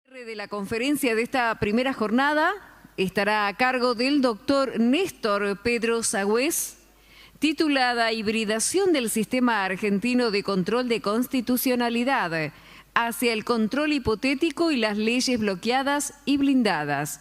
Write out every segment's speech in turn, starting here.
De la conferencia de esta primera jornada estará a cargo del doctor Néstor Pedro Sagüés, titulada Hibridación del Sistema Argentino de Control de Constitucionalidad hacia el control hipotético y las leyes bloqueadas y blindadas.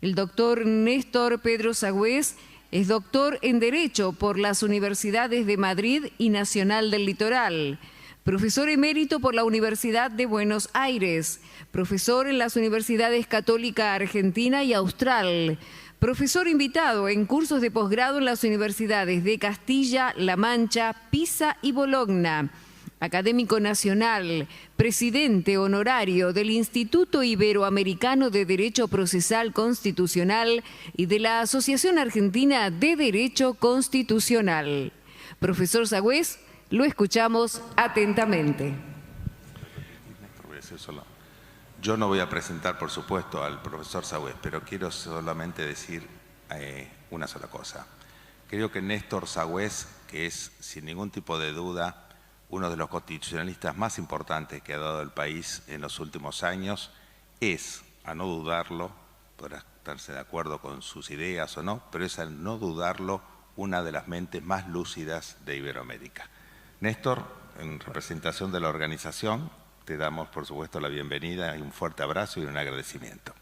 El doctor Néstor Pedro Sagüés es doctor en Derecho por las Universidades de Madrid y Nacional del Litoral, profesor emérito por la Universidad de Buenos Aires, profesor en las Universidades Católica Argentina y Austral, profesor invitado en cursos de posgrado en las Universidades de Castilla-La Mancha, Pisa y Bologna, académico nacional, presidente honorario del Instituto Iberoamericano de Derecho Procesal Constitucional y de la Asociación Argentina de Derecho Constitucional. Profesor Sagüés, lo escuchamos atentamente. Yo no voy a presentar, por supuesto, al profesor Sagüés, pero quiero solamente decir una sola cosa. Creo que Néstor Sagüés, que es sin ningún tipo de duda uno de los constitucionalistas más importantes que ha dado el país en los últimos años, es, a no dudarlo, podrá estarse de acuerdo con sus ideas o no, pero es, a no dudarlo, una de las mentes más lúcidas de Iberoamérica. Néstor, en representación de la organización, te damos, por supuesto, la bienvenida y un fuerte abrazo y un agradecimiento.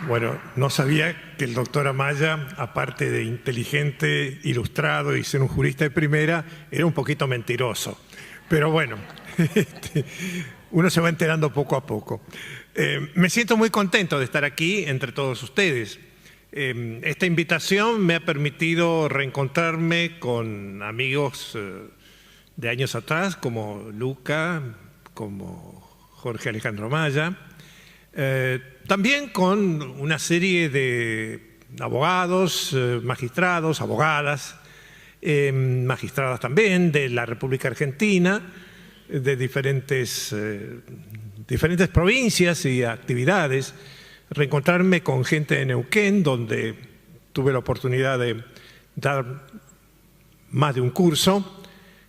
Bueno, no sabía que el doctor Amaya, aparte de inteligente, ilustrado y ser un jurista de primera, era un poquito mentiroso. Pero bueno, uno se va enterando poco a poco. Me siento muy contento de estar aquí entre todos ustedes. Esta invitación me ha permitido reencontrarme con amigos de años atrás, como Luca, como Jorge Alejandro Maya, también con una serie de abogados, magistrados, abogadas, magistradas también de la República Argentina, de diferentes provincias y actividades, reencontrarme con gente de Neuquén, donde tuve la oportunidad de dar más de un curso,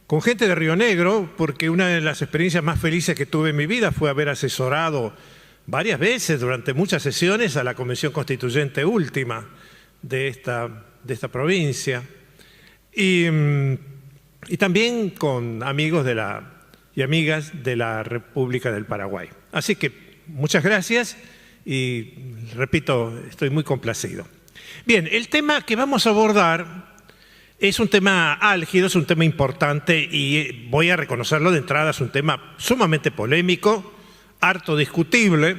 con gente de Río Negro, porque una de las experiencias más felices que tuve en mi vida fue haber asesorado varias veces durante muchas sesiones a la Convención Constituyente última de esta provincia, y también con amigos y amigas de la República del Paraguay. Así que muchas gracias y, repito, estoy muy complacido. Bien, el tema que vamos a abordar es un tema álgido, es un tema importante y voy a reconocerlo de entrada, es un tema sumamente polémico, harto discutible,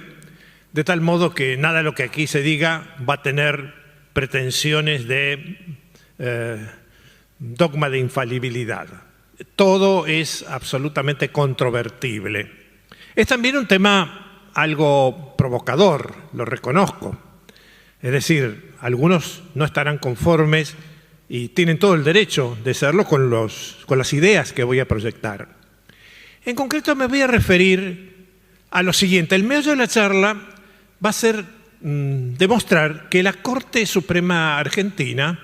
de tal modo que nada de lo que aquí se diga va a tener pretensiones de dogma de infalibilidad. Todo es absolutamente controvertible. Es también un tema algo provocador, lo reconozco. Es decir, algunos no estarán conformes y tienen todo el derecho de serlo con las ideas que voy a proyectar. En concreto me voy a referir a lo siguiente. El meollo de la charla va a ser demostrar que la Corte Suprema Argentina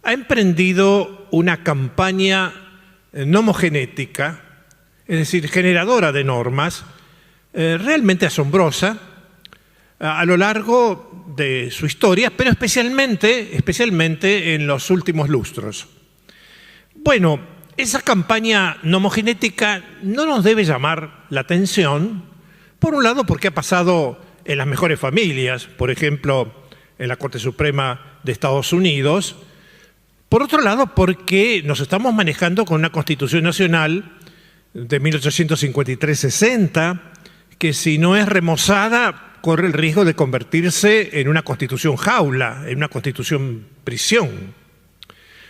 ha emprendido una campaña nomogenética, es decir, generadora de normas, realmente asombrosa a lo largo de su historia, pero especialmente en los últimos lustros. Bueno, esa campaña nomogenética no nos debe llamar la atención, por un lado porque ha pasado en las mejores familias, por ejemplo, en la Corte Suprema de Estados Unidos. Por otro lado, porque nos estamos manejando con una Constitución Nacional de 1853-60, que si no es remozada, corre el riesgo de convertirse en una Constitución jaula, en una Constitución prisión.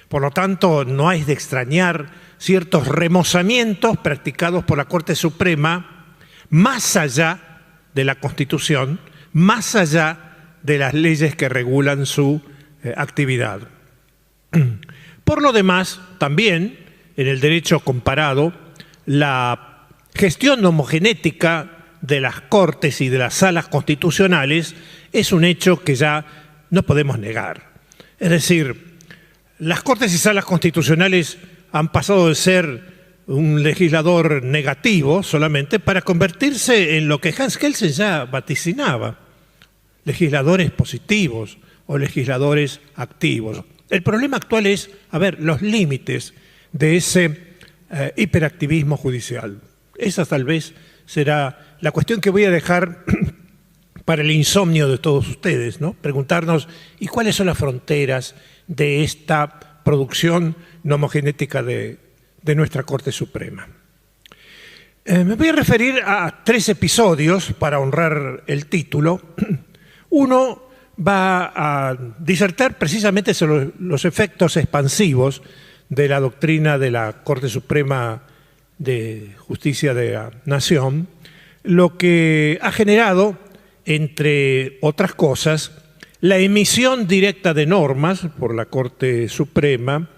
Por lo tanto, no hay de extrañar ciertos remozamientos practicados por la Corte Suprema más allá de la Constitución, más allá de las leyes que regulan su actividad. Por lo demás, también en el derecho comparado, la gestión homogenética de las Cortes y de las salas constitucionales es un hecho que ya no podemos negar. Es decir, Las Cortes y Salas Constitucionales han pasado de ser un legislador negativo solamente para convertirse en lo que Hans Kelsen ya vaticinaba, legisladores positivos o legisladores activos. El problema actual es, los límites de ese hiperactivismo judicial. Esa tal vez será la cuestión que voy a dejar para el insomnio de todos ustedes, ¿no? Preguntarnos, ¿y cuáles son las fronteras de esta producción nomogenética de nuestra Corte Suprema? Me voy a referir a 3 episodios para honrar el título. Uno va a disertar precisamente sobre los efectos expansivos de la doctrina de la Corte Suprema de Justicia de la Nación, lo que ha generado, entre otras cosas, la emisión directa de normas por la Corte Suprema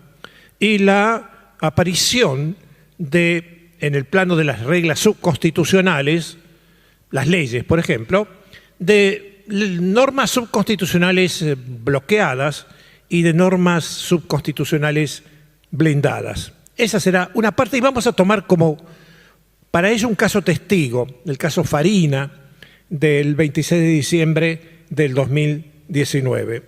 y la aparición de, en el plano de las reglas subconstitucionales, las leyes, por ejemplo, de normas subconstitucionales bloqueadas y de normas subconstitucionales blindadas. Esa será una parte y vamos a tomar como para ello un caso testigo, el caso Farina del 26 de diciembre del 2019.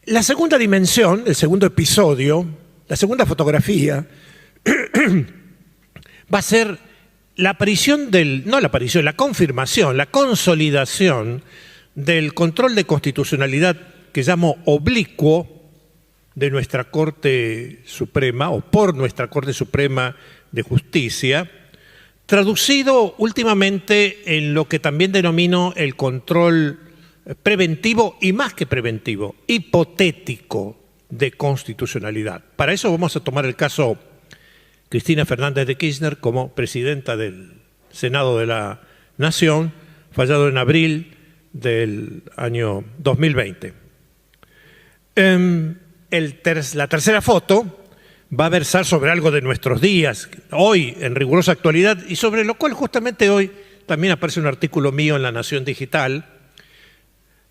La segunda dimensión, el segundo episodio, la segunda fotografía, va a ser la aparición la confirmación, la consolidación del control de constitucionalidad que llamo oblicuo de nuestra Corte Suprema o por nuestra Corte Suprema de Justicia, traducido últimamente en lo que también denomino el control preventivo y más que preventivo, hipotético de constitucionalidad. Para eso vamos a tomar el caso Cristina Fernández de Kirchner como presidenta del Senado de la Nación, fallado en abril del año 2020. La tercera foto va a versar sobre algo de nuestros días, hoy en rigurosa actualidad, y sobre lo cual justamente hoy también aparece un artículo mío en La Nación Digital,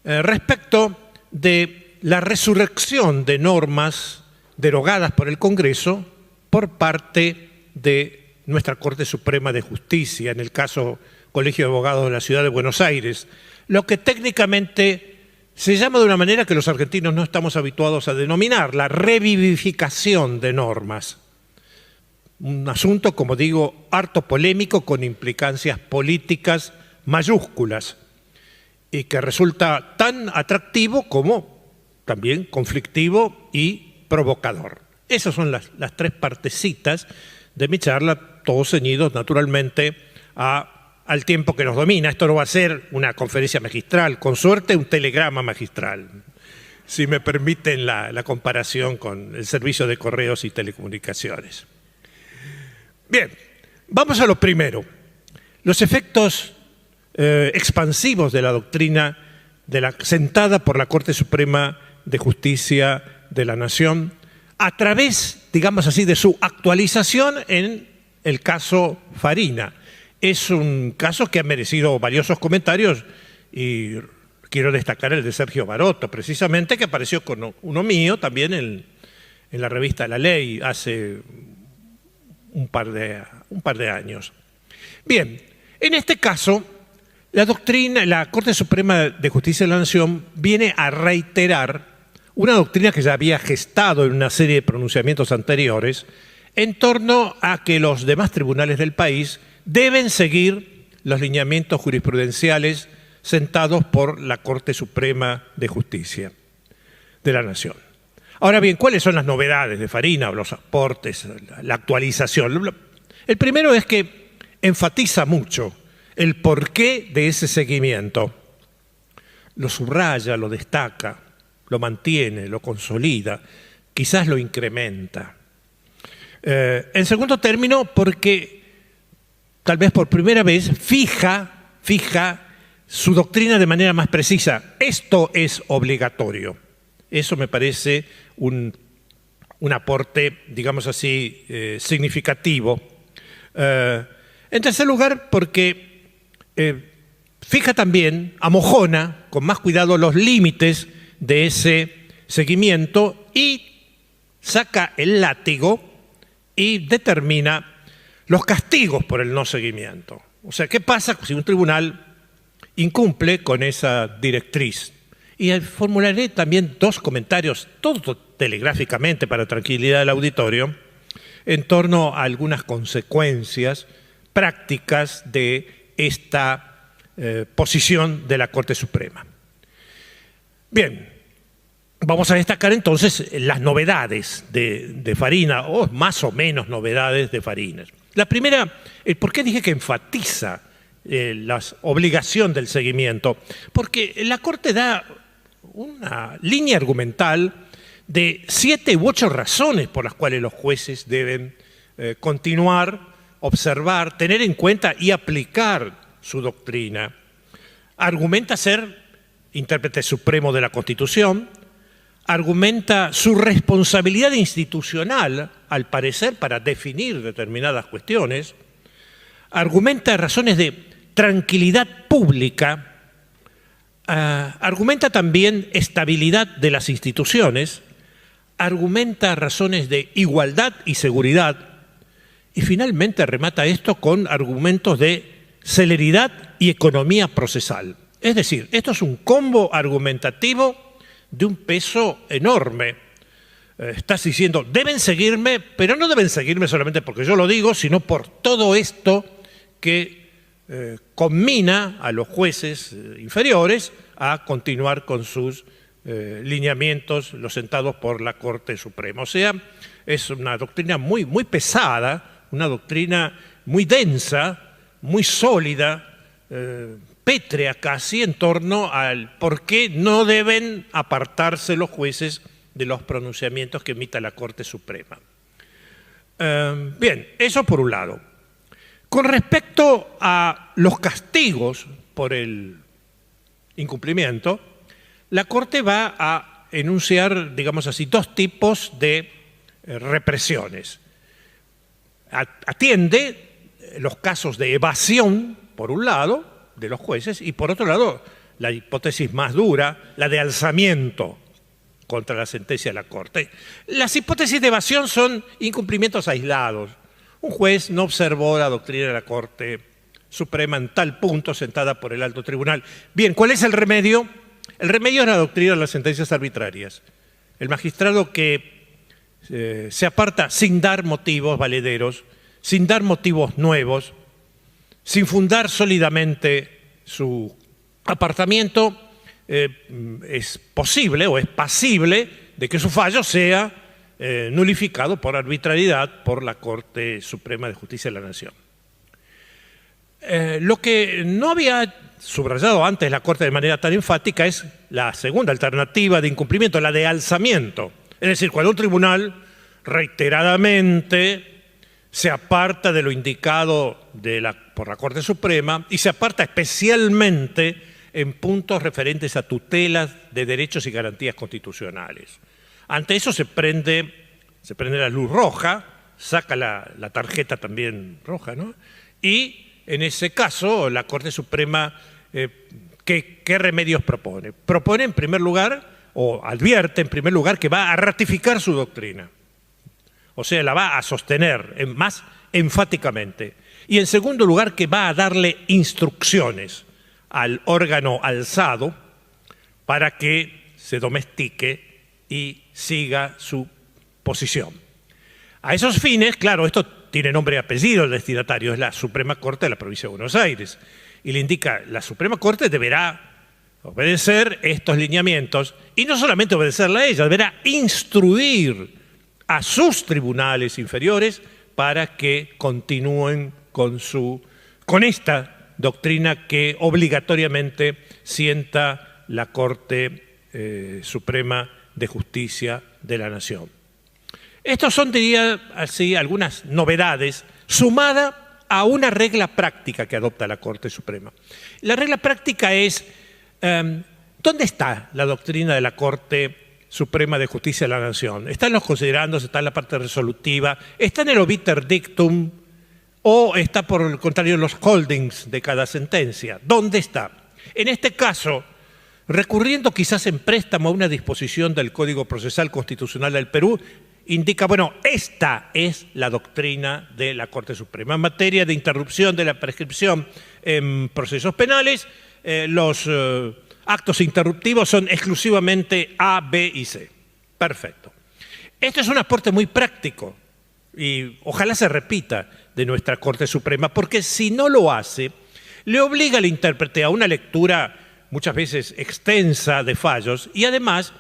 respecto de la resurrección de normas derogadas por el Congreso por parte de nuestra Corte Suprema de Justicia, en el caso Colegio de Abogados de la Ciudad de Buenos Aires, lo que técnicamente se llama de una manera que los argentinos no estamos habituados a denominar, la revivificación de normas. Un asunto, como digo, harto polémico, con implicancias políticas mayúsculas y que resulta tan atractivo como también conflictivo y provocador. Esas son las 3 partecitas de mi charla, todos ceñidos naturalmente al tiempo que nos domina. Esto no va a ser una conferencia magistral, con suerte un telegrama magistral, si me permiten la comparación con el servicio de correos y telecomunicaciones. Bien, vamos a lo primero. Los efectos expansivos de la doctrina sentada por la Corte Suprema de Justicia de la Nación a través, digamos así, de su actualización en el caso Farina. Es un caso que ha merecido valiosos comentarios y quiero destacar el de Sergio Baroto, precisamente, que apareció con uno mío también en la revista La Ley hace un par de años. Bien, en este caso, la Corte Suprema de Justicia de la Nación viene a reiterar una doctrina que ya había gestado en una serie de pronunciamientos anteriores en torno a que los demás tribunales del país deben seguir los lineamientos jurisprudenciales sentados por la Corte Suprema de Justicia de la Nación. Ahora bien, ¿cuáles son las novedades de Farina, los aportes, la actualización? El primero es que enfatiza mucho el porqué de ese seguimiento. Lo subraya, lo destaca, lo mantiene, lo consolida, quizás lo incrementa. En segundo término, porque tal vez por primera vez fija su doctrina de manera más precisa. Esto es obligatorio. Eso me parece un aporte, digamos así, significativo. En tercer lugar, porque fija también, amojona con más cuidado los límites de ese seguimiento y saca el látigo y determina los castigos por el no seguimiento. O sea, ¿qué pasa si un tribunal incumple con esa directriz? Y formularé también dos comentarios, todo telegráficamente para tranquilidad del auditorio, en torno a algunas consecuencias prácticas de esta posición de la Corte Suprema. Bien, vamos a destacar entonces las novedades de Fariña, o más o menos novedades de Fariña. La primera, ¿por qué dije que enfatiza la obligación del seguimiento? Porque la Corte da una línea argumental de 7 u 8 razones por las cuales los jueces deben continuar, observar, tener en cuenta y aplicar su doctrina. Argumenta ser intérprete supremo de la Constitución, argumenta su responsabilidad institucional, al parecer, para definir determinadas cuestiones, argumenta razones de tranquilidad pública, argumenta también estabilidad de las instituciones, argumenta razones de igualdad y seguridad y finalmente remata esto con argumentos de celeridad y economía procesal. Es decir, esto es un combo argumentativo de un peso enorme. Estás diciendo, deben seguirme, pero no deben seguirme solamente porque yo lo digo, sino por todo esto que conmina a los jueces inferiores a continuar con sus lineamientos, los sentados por la Corte Suprema. O sea, es una doctrina muy, muy pesada, una doctrina muy densa, muy sólida, pétrea casi, en torno al por qué no deben apartarse los jueces de los pronunciamientos que emita la Corte Suprema. Bien, eso por un lado. Con respecto a los castigos por el incumplimiento, la Corte va a enunciar, digamos así, 2 tipos de represiones. Atiende los casos de evasión, por un lado, de los jueces, y por otro lado, la hipótesis más dura, la de alzamiento contra la sentencia de la Corte. Las hipótesis de evasión son incumplimientos aislados. Un juez no observó la doctrina de la Corte Suprema en tal punto sentada por el alto tribunal. Bien, ¿cuál es el remedio? El remedio es la doctrina de las sentencias arbitrarias. El magistrado que se aparta sin dar motivos valederos, sin dar motivos nuevos, sin fundar sólidamente su apartamiento, es posible o es pasible de que su fallo sea nulificado por arbitrariedad por la Corte Suprema de Justicia de la Nación. Lo que no había subrayado antes la Corte de manera tan enfática es la segunda alternativa de incumplimiento, la de alzamiento. Es decir, cuando un tribunal reiteradamente se aparta de lo indicado por la Corte Suprema y se aparta especialmente en puntos referentes a tutelas de derechos y garantías constitucionales. Ante eso se prende la luz roja, saca la tarjeta también roja, ¿no? Y en ese caso la Corte Suprema, ¿qué remedios propone? Propone en primer lugar, o advierte en primer lugar, que va a ratificar su doctrina. O sea, la va a sostener más enfáticamente. Y en segundo lugar, que va a darle instrucciones al órgano alzado para que se domestique y siga su posición. A esos fines, claro, esto tiene nombre y apellido, el destinatario es la Suprema Corte de la Provincia de Buenos Aires. Y le indica, la Suprema Corte deberá obedecer estos lineamientos y no solamente obedecerla a ella, deberá instruir a sus tribunales inferiores para que continúen con esta doctrina que obligatoriamente sienta la Corte Suprema de Justicia de la Nación. Estos son, diría así, algunas novedades sumadas a una regla práctica que adopta la Corte Suprema. La regla práctica es, ¿dónde está la doctrina de la Corte Suprema de Justicia de la Nación? ¿Está en los considerandos, está en la parte resolutiva, está en el obiter dictum o está por el contrario en los holdings de cada sentencia? ¿Dónde está? En este caso, recurriendo quizás en préstamo a una disposición del Código Procesal Constitucional del Perú, indica, bueno, esta es la doctrina de la Corte Suprema. En materia de interrupción de la prescripción en procesos penales, los actos interruptivos son exclusivamente A, B y C. Perfecto. Este es un aporte muy práctico y ojalá se repita de nuestra Corte Suprema, porque si no lo hace, le obliga al intérprete a una lectura muchas veces extensa de fallos y además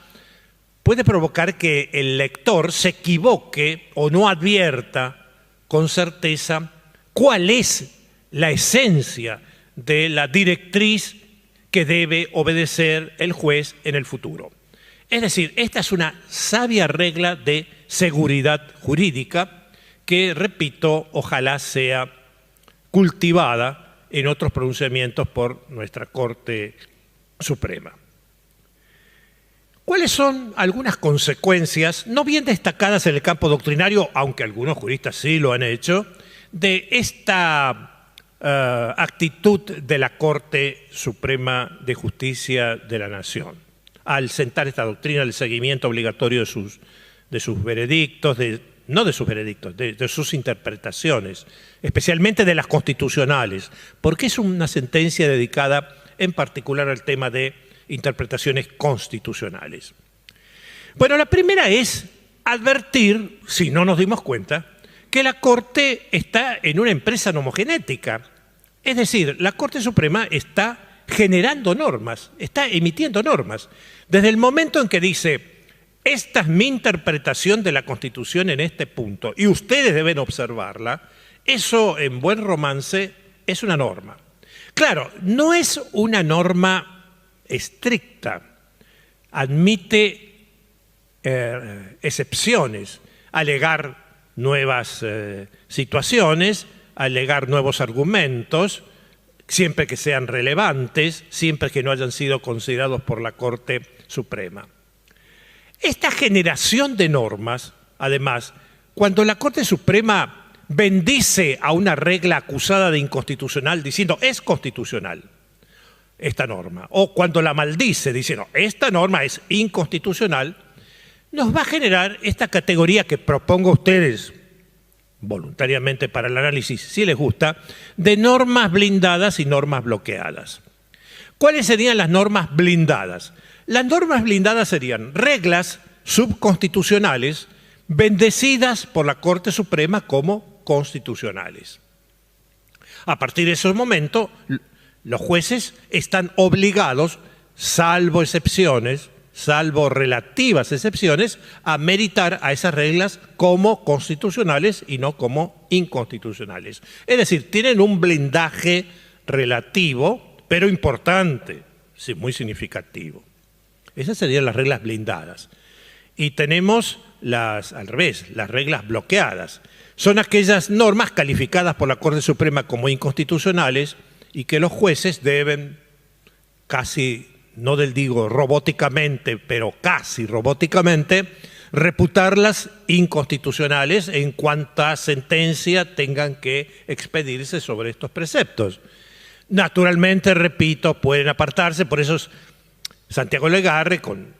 puede provocar que el lector se equivoque o no advierta con certeza cuál es la esencia de la directriz que debe obedecer el juez en el futuro. Es decir, esta es una sabia regla de seguridad jurídica que, repito, ojalá sea cultivada en otros pronunciamientos por nuestra Corte Suprema. ¿Cuáles son algunas consecuencias, no bien destacadas en el campo doctrinario, aunque algunos juristas sí lo han hecho, de esta actitud de la Corte Suprema de Justicia de la Nación al sentar esta doctrina del seguimiento obligatorio de sus veredictos, no de sus veredictos, de sus interpretaciones, especialmente de las constitucionales, porque es una sentencia dedicada en particular al tema de interpretaciones constitucionales? Bueno, la primera es advertir, si no nos dimos cuenta, que la Corte está en una empresa nomogenética. Es decir, la Corte Suprema está generando normas, está emitiendo normas. Desde el momento en que dice, esta es mi interpretación de la Constitución en este punto y ustedes deben observarla, eso en buen romance es una norma. Claro, no es una norma estricta, admite excepciones, alegar nuevas situaciones, alegar nuevos argumentos, siempre que sean relevantes, siempre que no hayan sido considerados por la Corte Suprema. Esta generación de normas, además, cuando la Corte Suprema bendice a una regla acusada de inconstitucional diciendo es constitucional esta norma, o cuando la maldice diciendo esta norma es inconstitucional, nos va a generar esta categoría que propongo a ustedes voluntariamente para el análisis, si les gusta, de normas blindadas y normas bloqueadas. ¿Cuáles serían las normas blindadas? Las normas blindadas serían reglas subconstitucionales bendecidas por la Corte Suprema como constitucionales. A partir de ese momento, los jueces están obligados, salvo excepciones, salvo relativas excepciones, a meritar a esas reglas como constitucionales y no como inconstitucionales. Es decir, tienen un blindaje relativo, pero importante, sí, muy significativo. Esas serían las reglas blindadas. Y tenemos al revés, las reglas bloqueadas. Son aquellas normas calificadas por la Corte Suprema como inconstitucionales y que los jueces deben casi, no digo robóticamente, pero casi robóticamente, reputarlas inconstitucionales en cuanta sentencia tengan que expedirse sobre estos preceptos. Naturalmente, repito, pueden apartarse, por eso Santiago Legarre con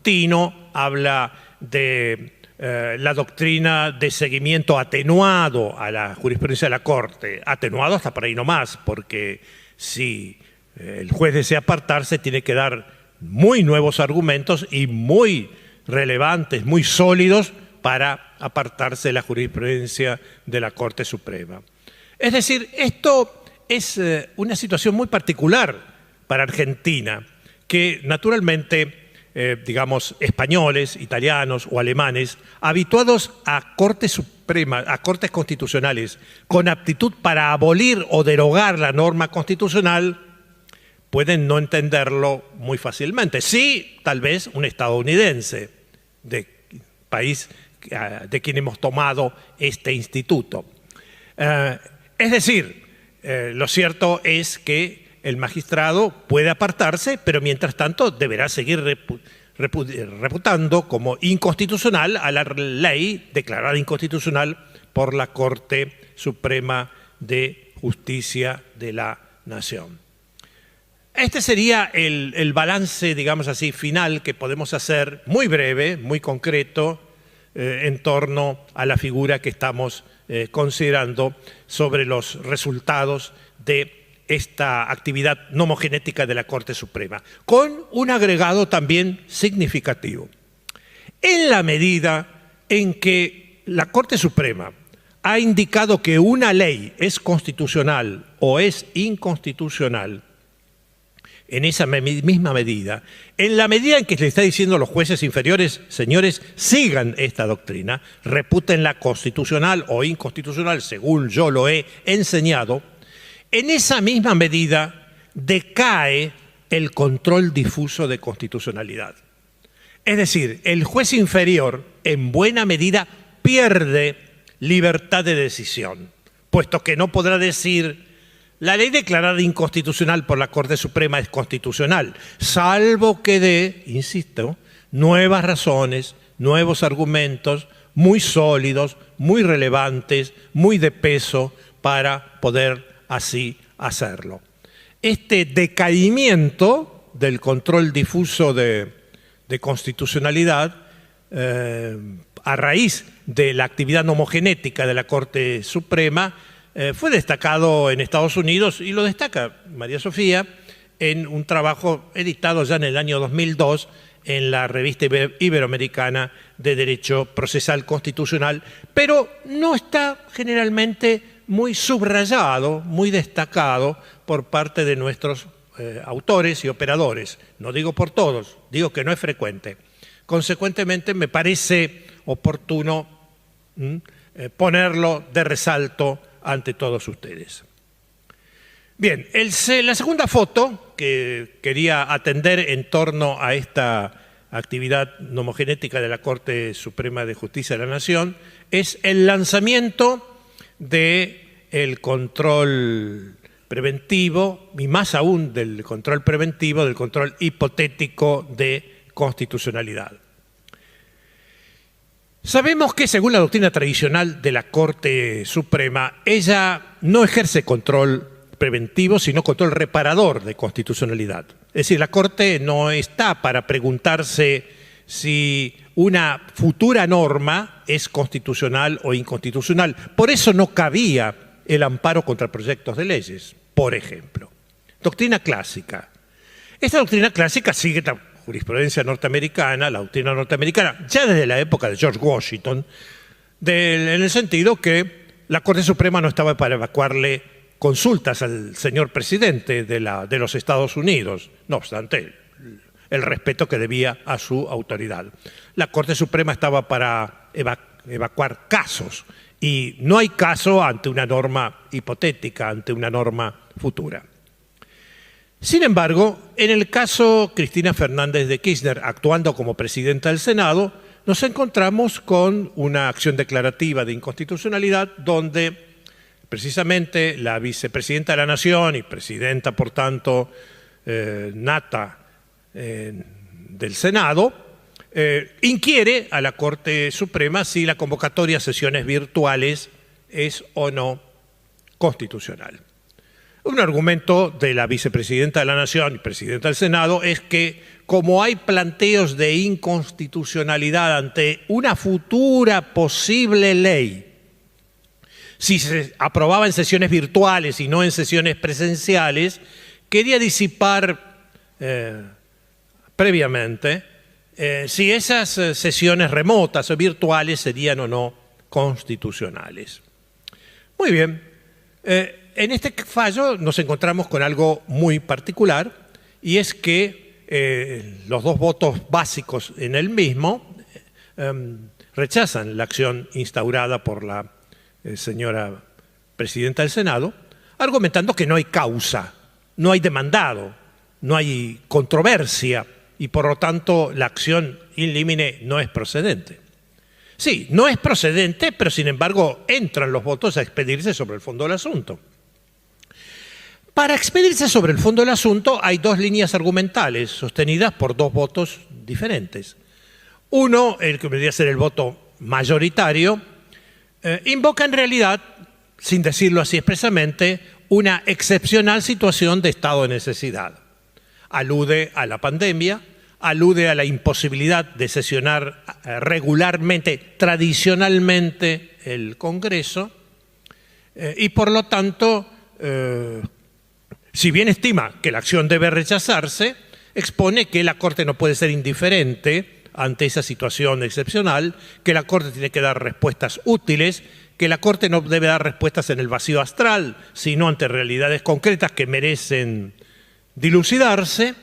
Tino habla de la doctrina de seguimiento atenuado a la jurisprudencia de la Corte, atenuado hasta por ahí nomás, porque si el juez desea apartarse tiene que dar muy nuevos argumentos y muy relevantes, muy sólidos para apartarse de la jurisprudencia de la Corte Suprema. Es decir, esto es una situación muy particular para Argentina, que naturalmente, digamos, españoles, italianos o alemanes, habituados a Cortes Supremas, a Cortes Constitucionales, con aptitud para abolir o derogar la norma constitucional, pueden no entenderlo muy fácilmente. Sí, tal vez un estadounidense, de país de quien hemos tomado este instituto. Es decir, lo cierto es que el magistrado puede apartarse, pero mientras tanto deberá seguir reputando como inconstitucional a la ley declarada inconstitucional por la Corte Suprema de Justicia de la Nación. este sería el balance, digamos así, final que podemos hacer, muy breve, muy concreto, en torno a la figura que estamos considerando sobre los resultados de esta actividad nomogenética de la Corte Suprema, con un agregado también significativo. En la medida en que la Corte Suprema ha indicado que una ley es constitucional o es inconstitucional, en esa misma medida, en la medida en que le está diciendo a los jueces inferiores, señores, sigan esta doctrina, repútenla constitucional o inconstitucional, según yo lo he enseñado, en esa misma medida decae el control difuso de constitucionalidad. Es decir, el juez inferior, en buena medida, pierde libertad de decisión, puesto que no podrá decir: la ley declarada inconstitucional por la Corte Suprema es constitucional, salvo que dé, insisto, nuevas razones, nuevos argumentos muy sólidos, muy relevantes, muy de peso para poder así hacerlo. Este decaimiento del control difuso de constitucionalidad a raíz de la actividad nomogenética de la Corte Suprema fue destacado en Estados Unidos, y lo destaca María Sofía en un trabajo editado ya en el año 2002 en la Revista Iberoamericana de Derecho Procesal Constitucional, pero no está generalmente muy subrayado, muy destacado por parte de nuestros autores y operadores. No digo por todos, digo que no es frecuente. Consecuentemente, me parece oportuno ponerlo de resalto ante todos ustedes. Bien, la segunda foto que quería atender en torno a esta actividad nomogenética de la Corte Suprema de Justicia de la Nación es el lanzamiento del control preventivo, y más aún del control preventivo, del control hipotético de constitucionalidad. Sabemos que, según la doctrina tradicional de la Corte Suprema, ella no ejerce control preventivo, sino control reparador de constitucionalidad. Es decir, la Corte no está para preguntarse si una futura norma es constitucional o inconstitucional. Por eso no cabía el amparo contra proyectos de leyes, por ejemplo. Doctrina clásica. Esta doctrina clásica sigue la jurisprudencia norteamericana, la doctrina norteamericana, ya desde la época de George Washington, en el sentido que la Corte Suprema no estaba para evacuarle consultas al señor presidente de los Estados Unidos, no obstante el respeto que debía a su autoridad. La Corte Suprema estaba para evacuar casos, y no hay caso ante una norma hipotética, ante una norma futura. Sin embargo, en el caso Cristina Fernández de Kirchner, actuando como presidenta del Senado, nos encontramos con una acción declarativa de inconstitucionalidad donde precisamente la vicepresidenta de la Nación y presidenta, por tanto, nata del Senado, inquiere a la Corte Suprema si la convocatoria a sesiones virtuales es o no constitucional. Un argumento de la vicepresidenta de la Nación y presidenta del Senado es que, como hay planteos de inconstitucionalidad ante una futura posible ley, si se aprobaba en sesiones virtuales y no en sesiones presenciales, quería disipar previamente si esas sesiones remotas o virtuales serían o no constitucionales. Muy bien. En este fallo nos encontramos con algo muy particular, y es que los dos votos básicos en el mismo rechazan la acción instaurada por la señora presidenta del Senado, argumentando que no hay causa, no hay demandado, no hay controversia, y por lo tanto la acción in limine no es procedente. Sí, no es procedente, pero sin embargo entran los votos a expedirse sobre el fondo del asunto. Para expedirse sobre el fondo del asunto hay dos líneas argumentales sostenidas por dos votos diferentes. Uno, el que debería ser el voto mayoritario, invoca en realidad, sin decirlo así expresamente, una excepcional situación de estado de necesidad. Alude a la pandemia, alude a la imposibilidad de sesionar regularmente, tradicionalmente, el Congreso, y por lo tanto, si bien estima que la acción debe rechazarse, expone que la Corte no puede ser indiferente ante esa situación excepcional, que la Corte tiene que dar respuestas útiles, que la Corte no debe dar respuestas en el vacío astral, sino ante realidades concretas que merecen dilucidarse,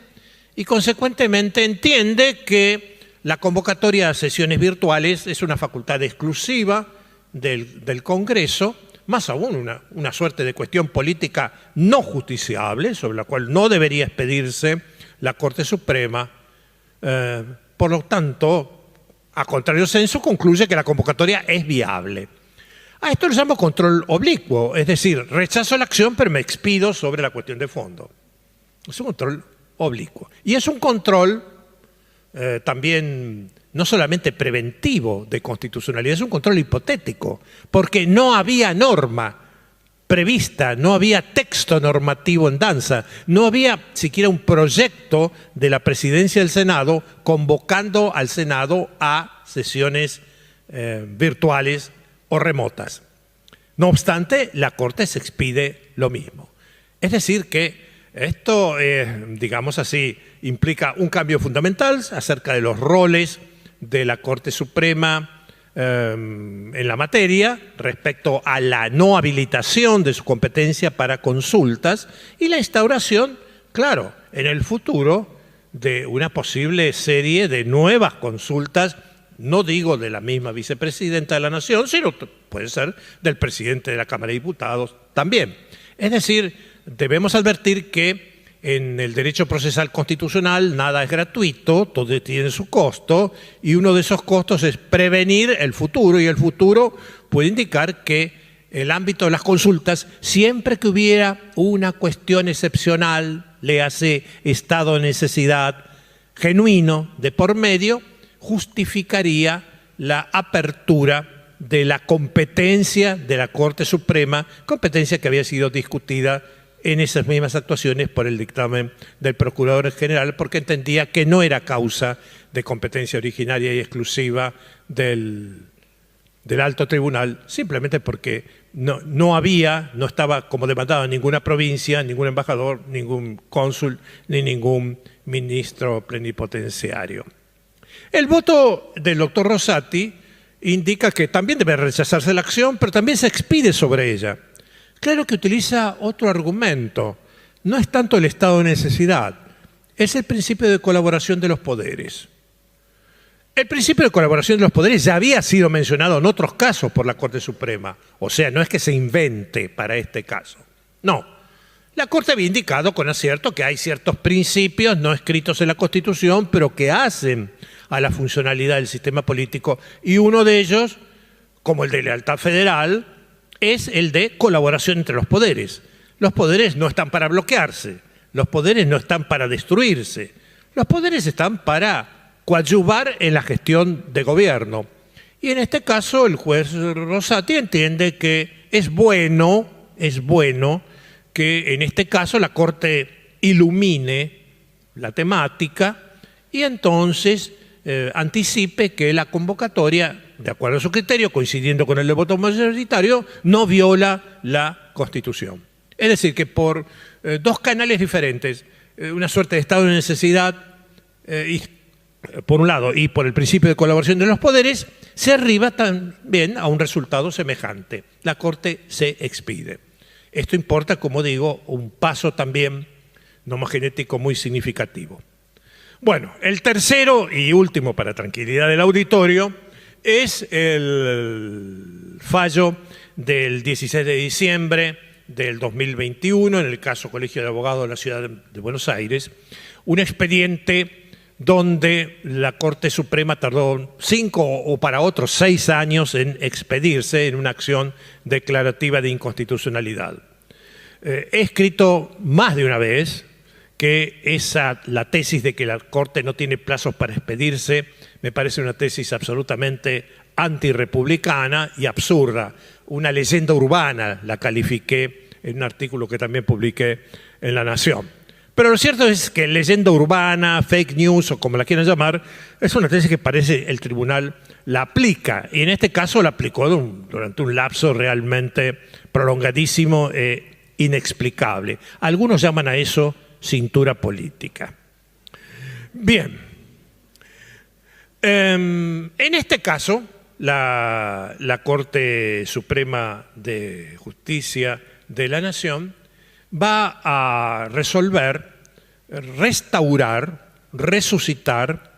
y consecuentemente entiende que la convocatoria a sesiones virtuales es una facultad exclusiva del Congreso, más aún una suerte de cuestión política no justiciable, sobre la cual no debería expedirse la Corte Suprema. Por lo tanto, a contrario censo, concluye que la convocatoria es viable. A esto le llamo control oblicuo, es decir, rechazo la acción pero me expido sobre la cuestión de fondo. Es un control oblicuo. Y es un control también no solamente preventivo de constitucionalidad, es un control hipotético, porque no había norma prevista, no había texto normativo en danza, no había siquiera un proyecto de la presidencia del Senado convocando al Senado a sesiones virtuales o remotas. No obstante, la Corte se expide lo mismo. Es decir que esto, digamos así, implica un cambio fundamental acerca de los roles de la Corte Suprema en la materia respecto a la no habilitación de su competencia para consultas y la instauración, claro, en el futuro de una posible serie de nuevas consultas, no digo de la misma vicepresidenta de la Nación, sino puede ser del presidente de la Cámara de Diputados también. Es decir, debemos advertir que en el derecho procesal constitucional nada es gratuito, todo tiene su costo, y uno de esos costos es prevenir el futuro, y el futuro puede indicar que el ámbito de las consultas, siempre que hubiera una cuestión excepcional, léase estado de necesidad genuino de por medio, justificaría la apertura de la competencia de la Corte Suprema, competencia que había sido discutida en esas mismas actuaciones por el dictamen del Procurador General, porque entendía que no era causa de competencia originaria y exclusiva del Alto Tribunal, simplemente porque no estaba como demandado ninguna provincia, ningún embajador, ningún cónsul, ni ningún ministro plenipotenciario. El voto del doctor Rosati indica que también debe rechazarse la acción, pero también se expide sobre ella. Claro que utiliza otro argumento. No es tanto el estado de necesidad, es el principio de colaboración de los poderes. El principio de colaboración de los poderes ya había sido mencionado en otros casos por la Corte Suprema. O sea, no es que se invente para este caso. No. La Corte había indicado con acierto que hay ciertos principios no escritos en la Constitución, pero que hacen a la funcionalidad del sistema político. Y uno de ellos, como el de lealtad federal, es el de colaboración entre los poderes. Los poderes no están para bloquearse, los poderes no están para destruirse, los poderes están para coadyuvar en la gestión de gobierno. Y en este caso el juez Rosati entiende que es bueno que en este caso la Corte ilumine la temática y entonces anticipe que la convocatoria, de acuerdo a su criterio, coincidiendo con el de voto mayoritario, no viola la Constitución. Es decir, que por dos canales diferentes, una suerte de estado de necesidad, por un lado, y por el principio de colaboración de los poderes, se arriba también a un resultado semejante. La Corte se expide. Esto importa, como digo, un paso también nomogenético muy significativo. Bueno, el tercero y último, para tranquilidad del auditorio, es el fallo del 16 de diciembre del 2021, en el caso Colegio de Abogados de la Ciudad de Buenos Aires, un expediente donde la Corte Suprema tardó 5 o para otros 6 años en expedirse en una acción declarativa de inconstitucionalidad. He escrito más de una vez que la tesis de que la Corte no tiene plazos para expedirse me parece una tesis absolutamente antirrepublicana y absurda. Una leyenda urbana la califiqué en un artículo que también publiqué en La Nación. Pero lo cierto es que leyenda urbana, fake news o como la quieran llamar, es una tesis que parece el tribunal la aplica. Y en este caso la aplicó durante un lapso realmente prolongadísimo e inexplicable. Algunos llaman a eso cintura política. Bien. En este caso, la Corte Suprema de Justicia de la Nación va a resolver, restaurar, resucitar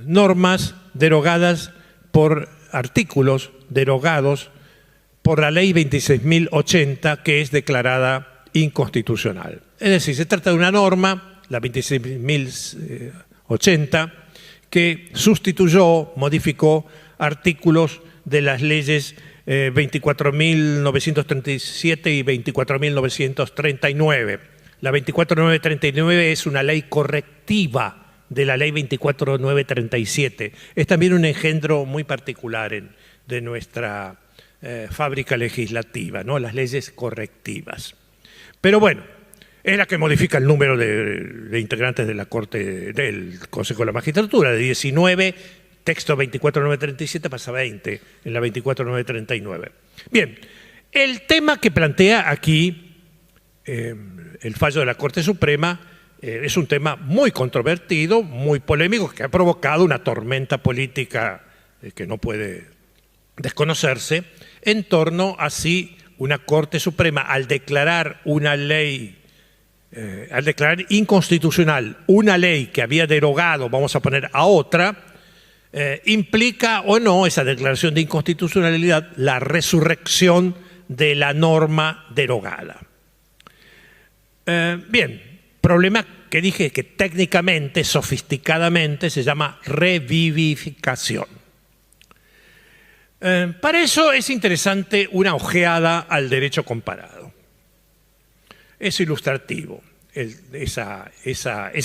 normas derogadas por artículos derogados por la Ley 26.080, que es declarada inconstitucional. Es decir, se trata de una norma, la 26.080, que sustituyó, modificó artículos de las leyes 24.937 y 24.939. La 24.939 es una ley correctiva de la ley 24.937. Es también un engendro muy particular de nuestra fábrica legislativa, ¿no? Las leyes correctivas. Pero bueno, es la que modifica el número de integrantes de la Corte, del Consejo de la Magistratura, de 19, texto 24.937 pasa a 20 en la 24.939. Bien, el tema que plantea aquí el fallo de la Corte Suprema es un tema muy controvertido, muy polémico, que ha provocado una tormenta política que no puede desconocerse en torno a si una Corte Suprema, al declarar una ley, al declarar inconstitucional una ley que había derogado, vamos a poner a otra, implica o no esa declaración de inconstitucionalidad la resurrección de la norma derogada. Bien, problema que dije que técnicamente, sofisticadamente, se llama revivificación. Para eso es interesante una ojeada al derecho comparado. Es ilustrativo esa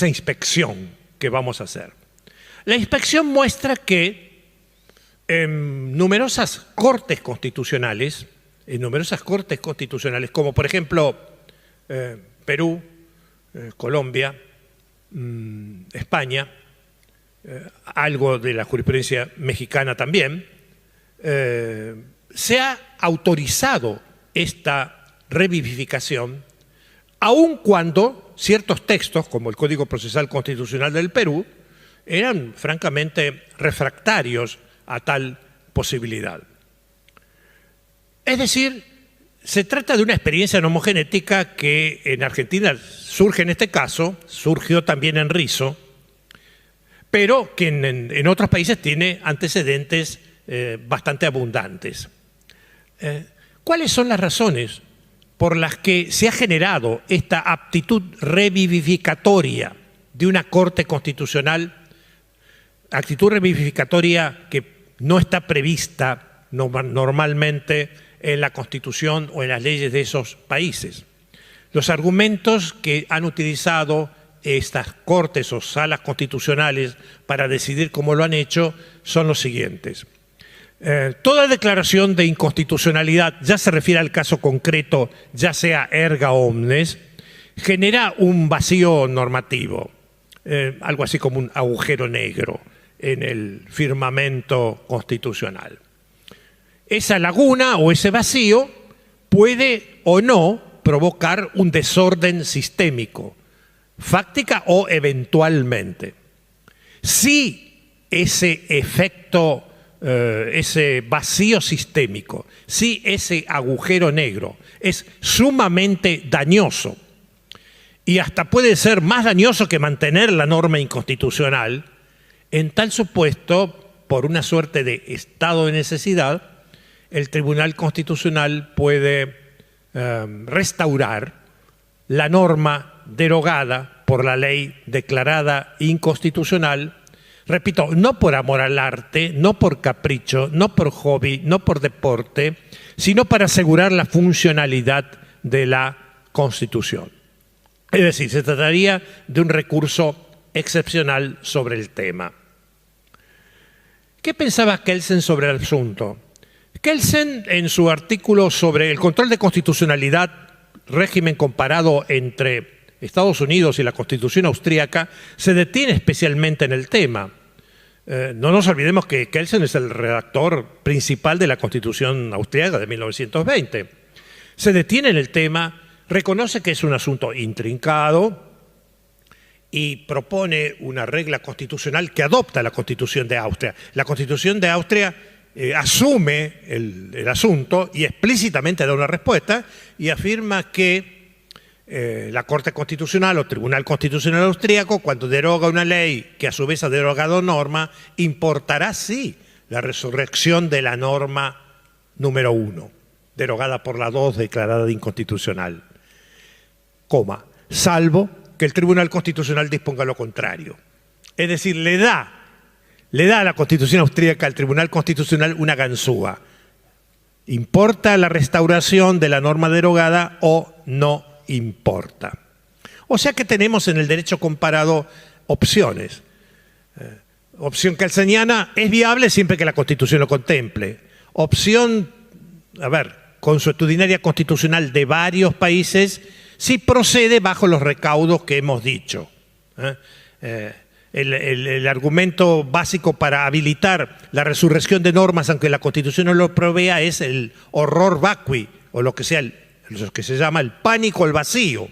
inspección que vamos a hacer. La inspección muestra que en numerosas cortes constitucionales, como por ejemplo Perú, Colombia, España, algo de la jurisprudencia mexicana también, se ha autorizado esta revivificación, aun cuando ciertos textos, como el Código Procesal Constitucional del Perú, eran francamente refractarios a tal posibilidad. Es decir, se trata de una experiencia nomogenética que en Argentina surge en este caso, surgió también en Rizo, pero que en otros países tiene antecedentes bastante abundantes. ¿Cuáles son las razones por las que se ha generado esta aptitud revivificatoria de una Corte Constitucional, actitud revivificatoria que no está prevista normalmente en la Constitución o en las leyes de esos países? Los argumentos que han utilizado estas cortes o salas constitucionales para decidir cómo lo han hecho son los siguientes. Toda declaración de inconstitucionalidad, ya se refiere al caso concreto, ya sea erga omnes, genera un vacío normativo, algo así como un agujero negro en el firmamento constitucional. Esa laguna o ese vacío puede o no provocar un desorden sistémico, fáctica o eventualmente. Si ese efecto, ese vacío sistémico, si ese agujero negro es sumamente dañoso y hasta puede ser más dañoso que mantener la norma inconstitucional, en tal supuesto, por una suerte de estado de necesidad, el Tribunal Constitucional puede restaurar la norma derogada por la ley declarada inconstitucional, repito, no por amor al arte, no por capricho, no por hobby, no por deporte, sino para asegurar la funcionalidad de la Constitución. Es decir, se trataría de un recurso excepcional sobre el tema. ¿Qué pensaba Kelsen sobre el asunto? Kelsen, en su artículo sobre el control de constitucionalidad, régimen comparado entre Estados Unidos y la Constitución austríaca se detiene especialmente en el tema. No nos olvidemos que Kelsen es el redactor principal de la Constitución austríaca de 1920. Se detiene en el tema, reconoce que es un asunto intrincado y propone una regla constitucional que adopta la Constitución de Austria. La Constitución de Austria asume el asunto y explícitamente da una respuesta y afirma que la Corte Constitucional o Tribunal Constitucional Austríaco, cuando deroga una ley que a su vez ha derogado norma, importará sí la resurrección de la norma número 1, derogada por la 2, declarada de inconstitucional, salvo que el Tribunal Constitucional disponga lo contrario. Es decir, le da a la Constitución austríaca, al Tribunal Constitucional, una ganzúa. ¿Importa la restauración de la norma derogada o no importa? O sea que tenemos en el derecho comparado opciones. Opción kelseniana: es viable siempre que la Constitución lo contemple. Opción, consuetudinaria constitucional de varios países, si procede bajo los recaudos que hemos dicho. El argumento básico para habilitar la resurrección de normas, aunque la Constitución no lo provea, es el horror vacui, o lo que se llama el pánico al vacío.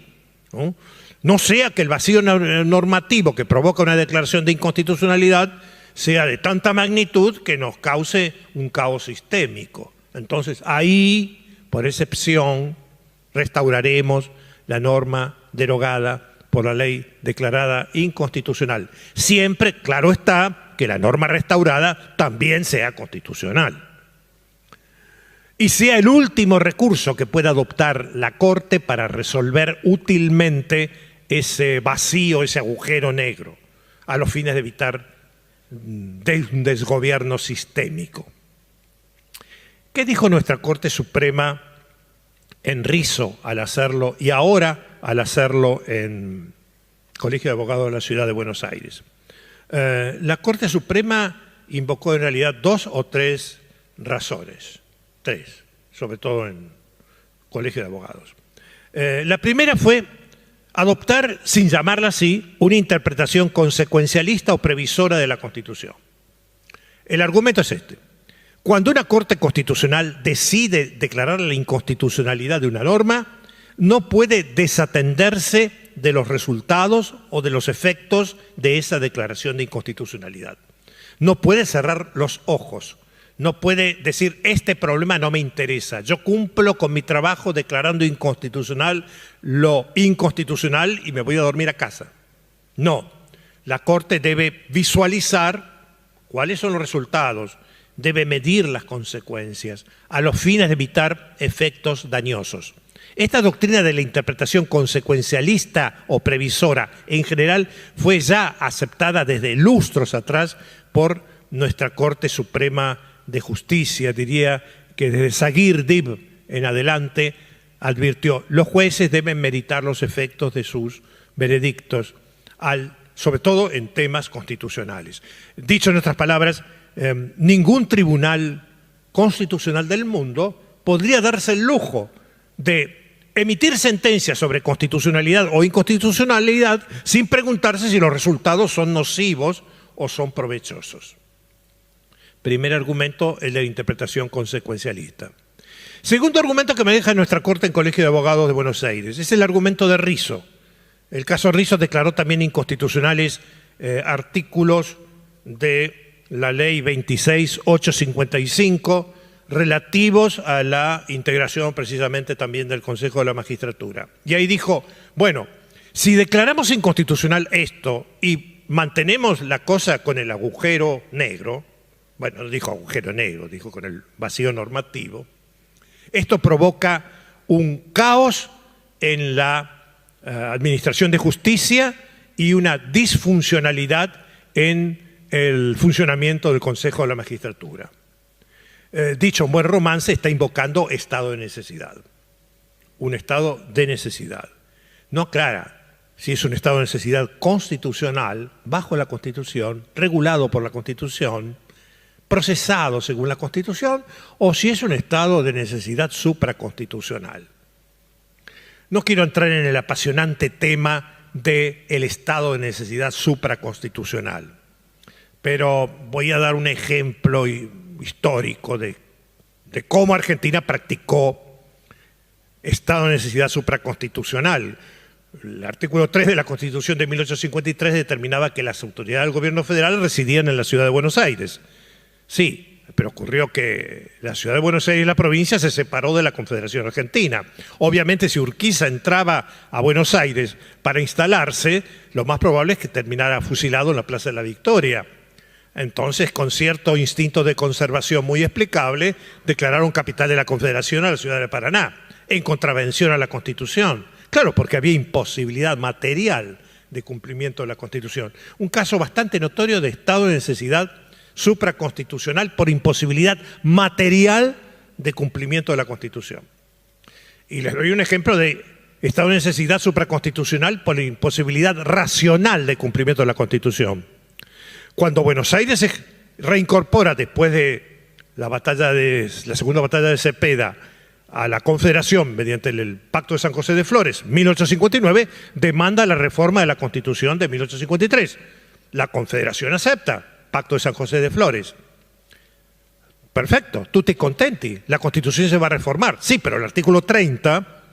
No sea que el vacío normativo que provoca una declaración de inconstitucionalidad sea de tanta magnitud que nos cause un caos sistémico. Entonces, ahí, por excepción, restauraremos la norma derogada por la ley declarada inconstitucional. Siempre, claro está, que la norma restaurada también sea constitucional. Y sea el último recurso que pueda adoptar la Corte para resolver útilmente ese vacío, ese agujero negro, a los fines de evitar un desgobierno sistémico. ¿Qué dijo nuestra Corte Suprema en Risso al hacerlo y ahora al hacerlo en Colegio de Abogados de la Ciudad de Buenos Aires? La Corte Suprema invocó en realidad 2 o 3 razones. 3, sobre todo en Colegio de Abogados. La primera fue adoptar, sin llamarla así, una interpretación consecuencialista o previsora de la Constitución. El argumento es este: cuando una Corte Constitucional decide declarar la inconstitucionalidad de una norma, no puede desatenderse de los resultados o de los efectos de esa declaración de inconstitucionalidad. No puede cerrar los ojos. No puede decir: este problema no me interesa, yo cumplo con mi trabajo declarando inconstitucional lo inconstitucional y me voy a dormir a casa. No, la Corte debe visualizar cuáles son los resultados, debe medir las consecuencias a los fines de evitar efectos dañosos. Esta doctrina de la interpretación consecuencialista o previsora en general fue ya aceptada desde lustros atrás por nuestra Corte Suprema de Justicia. Diría que desde Sagir-Dib en adelante advirtió: los jueces deben meditar los efectos de sus veredictos, sobre todo en temas constitucionales. Dicho en otras palabras, ningún tribunal constitucional del mundo podría darse el lujo de emitir sentencias sobre constitucionalidad o inconstitucionalidad sin preguntarse si los resultados son nocivos o son provechosos. Primer argumento, el de la interpretación consecuencialista. Segundo argumento que me deja nuestra Corte en Colegio de Abogados de Buenos Aires es el argumento de Risso. El caso Risso declaró también inconstitucionales artículos de la ley 26.855 relativos a la integración precisamente también del Consejo de la Magistratura. Y ahí dijo: bueno, si declaramos inconstitucional esto y mantenemos la cosa con el agujero negro, bueno, no dijo agujero negro, dijo con el vacío normativo, esto provoca un caos en la administración de justicia y una disfuncionalidad en el funcionamiento del Consejo de la Magistratura. Dicho en buen romance, está invocando estado de necesidad. Un estado de necesidad. No aclara si es un estado de necesidad constitucional, bajo la Constitución, regulado por la Constitución, procesado según la Constitución, o si es un estado de necesidad supraconstitucional. No quiero entrar en el apasionante tema del estado de necesidad supraconstitucional, pero voy a dar un ejemplo histórico de cómo Argentina practicó estado de necesidad supraconstitucional. El artículo 3 de la Constitución de 1853 determinaba que las autoridades del gobierno federal residían en la ciudad de Buenos Aires. Sí, pero ocurrió que la ciudad de Buenos Aires y la provincia se separó de la Confederación Argentina. Obviamente, si Urquiza entraba a Buenos Aires para instalarse, lo más probable es que terminara fusilado en la Plaza de la Victoria. Entonces, con cierto instinto de conservación muy explicable, declararon capital de la Confederación a la ciudad de Paraná, en contravención a la Constitución. Claro, porque había imposibilidad material de cumplimiento de la Constitución. Un caso bastante notorio de estado de necesidad supraconstitucional por imposibilidad material de cumplimiento de la Constitución. Y les doy un ejemplo de estado de necesidad supraconstitucional por imposibilidad racional de cumplimiento de la Constitución. Cuando Buenos Aires se reincorpora después de la segunda batalla de Cepeda a la Confederación mediante el Pacto de San José de Flores, 1859, demanda la reforma de la Constitución de 1853. La Confederación acepta, Pacto de San José de Flores. Perfecto, tutti contenti, la Constitución se va a reformar. Sí, pero el artículo 30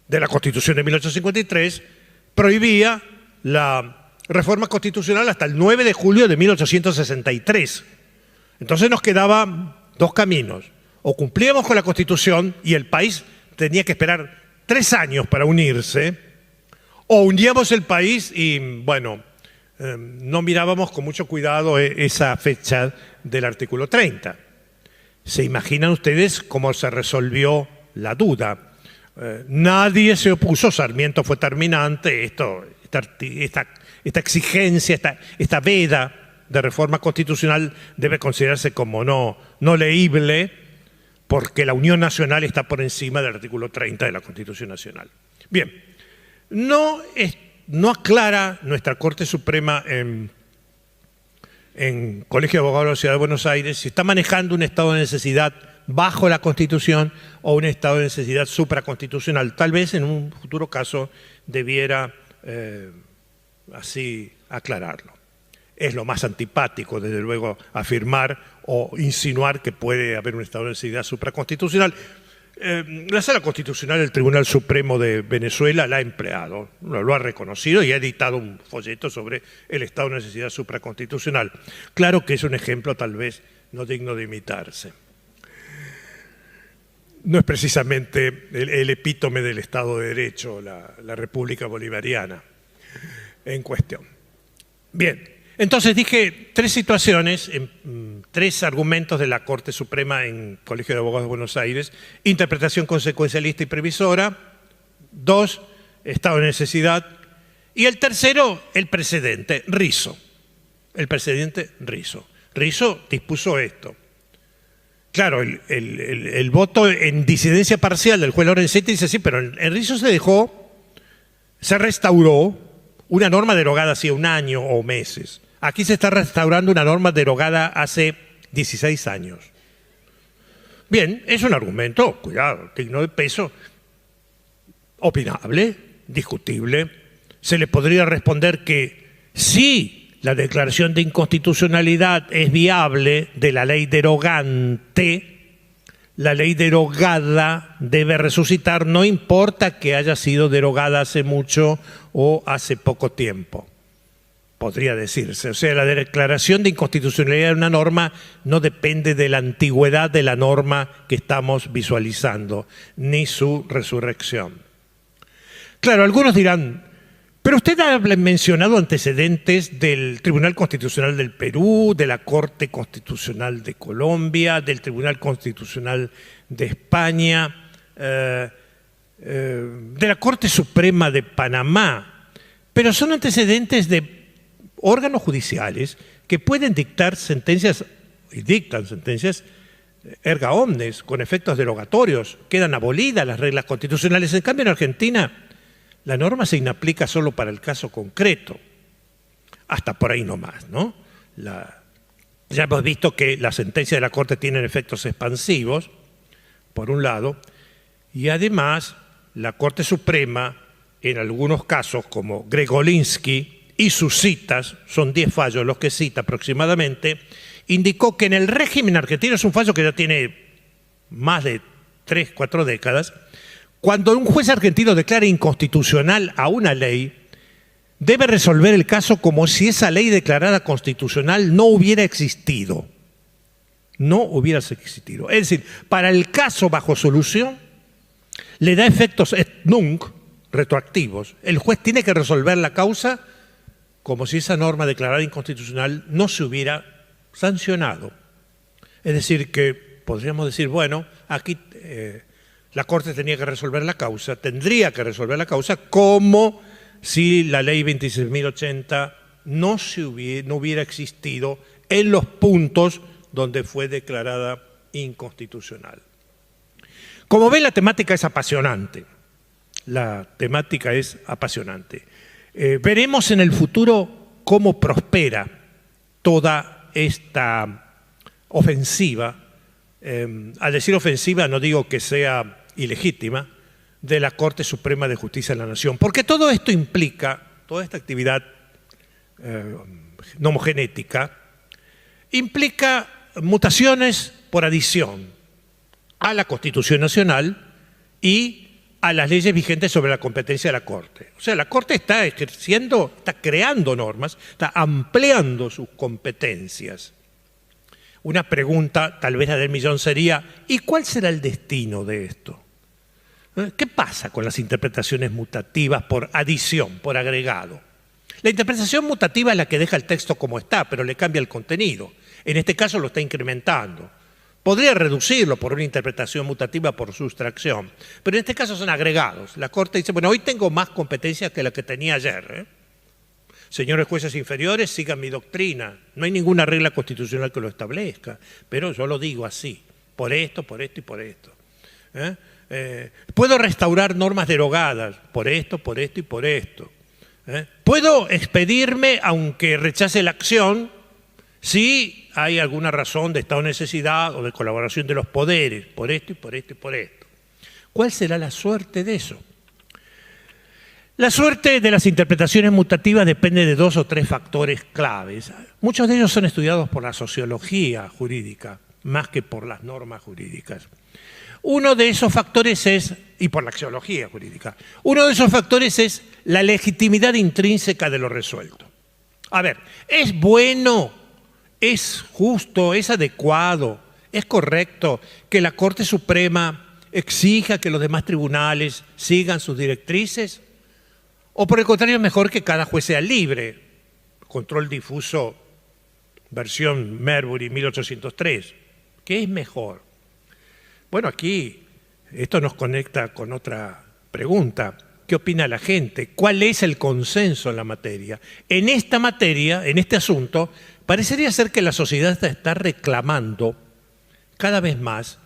de la Constitución de 1853 prohibía la reforma constitucional hasta el 9 de julio de 1863. Entonces nos quedaban dos caminos. O cumplíamos con la Constitución y el país tenía que esperar 3 años para unirse, o uníamos el país y, bueno, no mirábamos con mucho cuidado esa fecha del artículo 30. ¿Se imaginan ustedes cómo se resolvió la duda? Nadie se opuso, Sarmiento fue terminante, esta exigencia, esta veda de reforma constitucional debe considerarse como no leíble, porque la Unión Nacional está por encima del artículo 30 de la Constitución Nacional. Bien, no aclara nuestra Corte Suprema en Colegio de Abogados de la Ciudad de Buenos Aires si está manejando un estado de necesidad bajo la Constitución o un estado de necesidad supraconstitucional. Tal vez en un futuro caso debiera así aclararlo. Es lo más antipático, desde luego, afirmar o insinuar que puede haber un estado de necesidad supraconstitucional. La Sala Constitucional del Tribunal Supremo de Venezuela la ha empleado, lo ha reconocido y ha editado un folleto sobre el estado de necesidad supraconstitucional. Claro que es un ejemplo tal vez no digno de imitarse. No es precisamente el epítome del Estado de Derecho, la República Bolivariana en cuestión. Bien. Entonces dije 3 situaciones, 3 argumentos de la Corte Suprema en Colegio de Abogados de Buenos Aires: interpretación consecuencialista y previsora; 2, estado de necesidad; y el tercero, el precedente, Rizzo. El precedente Rizzo. Rizzo dispuso esto. Claro, el voto en disidencia parcial del juez Lorenzetti dice sí, pero en Rizzo se restauró una norma derogada hacía 1 año o meses. Aquí se está restaurando una norma derogada hace 16 años. Bien, es un argumento, cuidado, digno de peso, opinable, discutible. Se le podría responder que sí, la declaración de inconstitucionalidad es viable de la ley derogante. La ley derogada debe resucitar, no importa que haya sido derogada hace mucho o hace poco tiempo. Podría decirse. O sea, la declaración de inconstitucionalidad de una norma no depende de la antigüedad de la norma que estamos visualizando, ni su resurrección. Claro, algunos dirán, pero usted ha mencionado antecedentes del Tribunal Constitucional del Perú, de la Corte Constitucional de Colombia, del Tribunal Constitucional de España, de la Corte Suprema de Panamá, pero son antecedentes de órganos judiciales que pueden dictar sentencias, y dictan sentencias erga omnes, con efectos derogatorios, quedan abolidas las reglas constitucionales. En cambio, en Argentina, la norma se inaplica solo para el caso concreto, hasta por ahí nomás, ¿no? Ya hemos visto que las sentencias de la Corte tienen efectos expansivos, por un lado, y además la Corte Suprema, en algunos casos como Gregolinsky y sus citas, son 10 fallos los que cita aproximadamente, indicó que en el régimen argentino, es un fallo que ya tiene más de 3, 4 décadas, cuando un juez argentino declara inconstitucional a una ley, debe resolver el caso como si esa ley declarada constitucional no hubiera existido. No hubiera existido. Es decir, para el caso bajo solución, le da efectos et nunc, retroactivos. El juez tiene que resolver la causa como si esa norma declarada inconstitucional no se hubiera sancionado. Es decir, que podríamos decir, bueno, aquí la Corte tenía que resolver la causa, tendría que resolver la causa como si la ley 26.080 no hubiera existido en los puntos donde fue declarada inconstitucional. Como ven, la temática es apasionante. La temática es apasionante. Veremos en el futuro cómo prospera toda esta ofensiva. Al decir ofensiva no digo que sea ilegítima, de la Corte Suprema de Justicia de la Nación. Porque todo esto implica, toda esta actividad nomogenética, implica mutaciones por adición a la Constitución Nacional y a las leyes vigentes sobre la competencia de la Corte. O sea, la Corte está ejerciendo, está creando normas, está ampliando sus competencias. Una pregunta, tal vez la del millón, sería, ¿y cuál será el destino de esto? ¿Qué pasa con las interpretaciones mutativas por adición, por agregado? La interpretación mutativa es la que deja el texto como está, pero le cambia el contenido. En este caso lo está incrementando. Podría reducirlo por una interpretación mutativa por sustracción, pero en este caso son agregados. La Corte dice, bueno, hoy tengo más competencias que la que tenía ayer. Señores jueces inferiores, sigan mi doctrina. No hay ninguna regla constitucional que lo establezca, pero yo lo digo así, por esto y por esto. Puedo restaurar normas derogadas, por esto y por esto. Puedo expedirme, aunque rechace la acción, si hay alguna razón de estado de necesidad o de colaboración de los poderes, por esto y por esto y por esto. ¿Cuál será la suerte de eso? La suerte de las interpretaciones mutativas depende de 2 o 3 factores claves. Muchos de ellos son estudiados por la sociología jurídica, más que por las normas jurídicas. Uno de esos factores es, y por la axiología jurídica, uno de esos factores es la legitimidad intrínseca de lo resuelto. A ver, ¿es bueno, es justo, es adecuado, es correcto que la Corte Suprema exija que los demás tribunales sigan sus directrices? ¿O por el contrario es mejor que cada juez sea libre? Control difuso, versión Marbury 1803. ¿Qué es mejor? Bueno, aquí esto nos conecta con otra pregunta. ¿Qué opina la gente? ¿Cuál es el consenso en la materia? En esta materia, en este asunto, parecería ser que la sociedad está reclamando cada vez más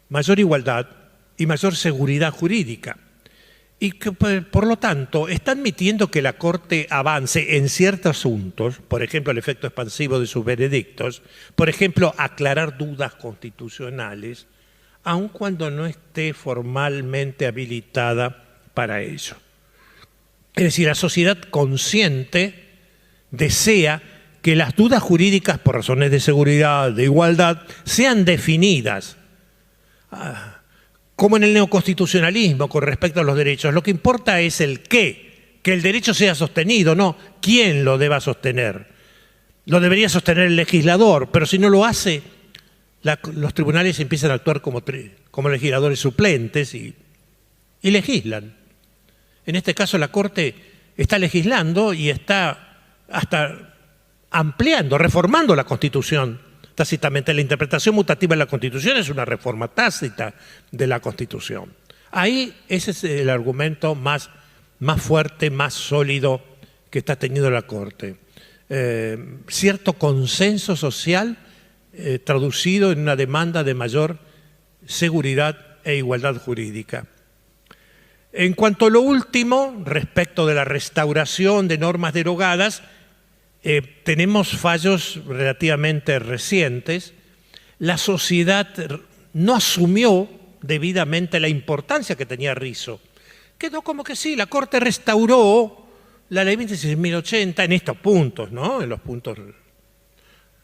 mayor igualdad y mayor seguridad jurídica. Y que, por lo tanto, está admitiendo que la Corte avance en ciertos asuntos, por ejemplo, el efecto expansivo de sus veredictos, por ejemplo, aclarar dudas constitucionales, aun cuando no esté formalmente habilitada para ello. Es decir, la sociedad consciente desea que las dudas jurídicas por razones de seguridad, de igualdad, sean definidas, como en el neoconstitucionalismo con respecto a los derechos. Lo que importa es el qué, que el derecho sea sostenido, no quién lo deba sostener. Lo debería sostener el legislador, pero si no lo hace, los tribunales empiezan a actuar como legisladores suplentes y legislan. En este caso la Corte está legislando y está hasta ampliando, reformando la Constitución tácitamente. La interpretación mutativa de la Constitución es una reforma tácita de la Constitución. Ahí ese es el argumento más fuerte, más sólido que está teniendo la Corte. Cierto consenso social traducido en una demanda de mayor seguridad e igualdad jurídica. En cuanto a lo último, respecto de la restauración de normas derogadas, tenemos fallos relativamente recientes. La sociedad no asumió debidamente la importancia que tenía Rizzo. quedó como que sí, la Corte restauró la ley 26.080 en estos puntos, ¿no? En los puntos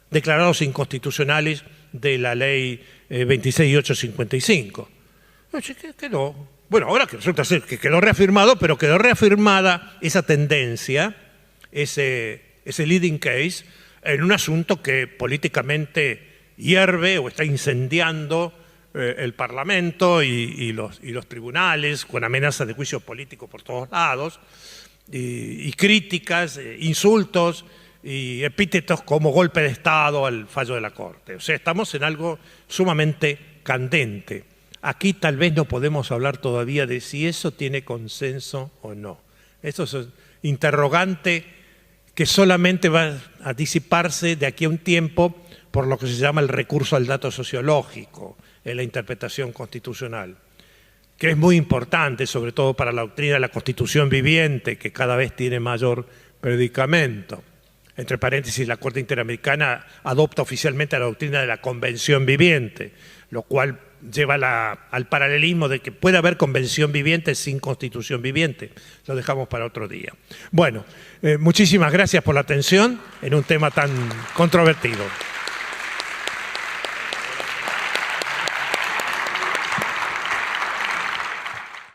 declarados inconstitucionales de la ley 26.855. Quedó. Bueno, ahora que resulta ser que quedó reafirmado, pero quedó reafirmada esa tendencia, ese leading case, en un asunto que políticamente hierve o está incendiando el Parlamento y los tribunales, con amenazas de juicio político por todos lados, y críticas, insultos y epítetos como golpe de Estado al fallo de la Corte. O sea, estamos en algo sumamente candente. Aquí tal vez no podemos hablar todavía de si eso tiene consenso o no. Eso es un interrogante que solamente va a disiparse de aquí a un tiempo por lo que se llama el recurso al dato sociológico en la interpretación constitucional, que es muy importante, sobre todo para la doctrina de la Constitución viviente, que cada vez tiene mayor predicamento. Entre paréntesis, la Corte Interamericana adopta oficialmente la doctrina de la Convención viviente, lo cual lleva al paralelismo de que puede haber convención viviente sin constitución viviente. Lo dejamos para otro día. Bueno, muchísimas gracias por la atención en un tema tan controvertido.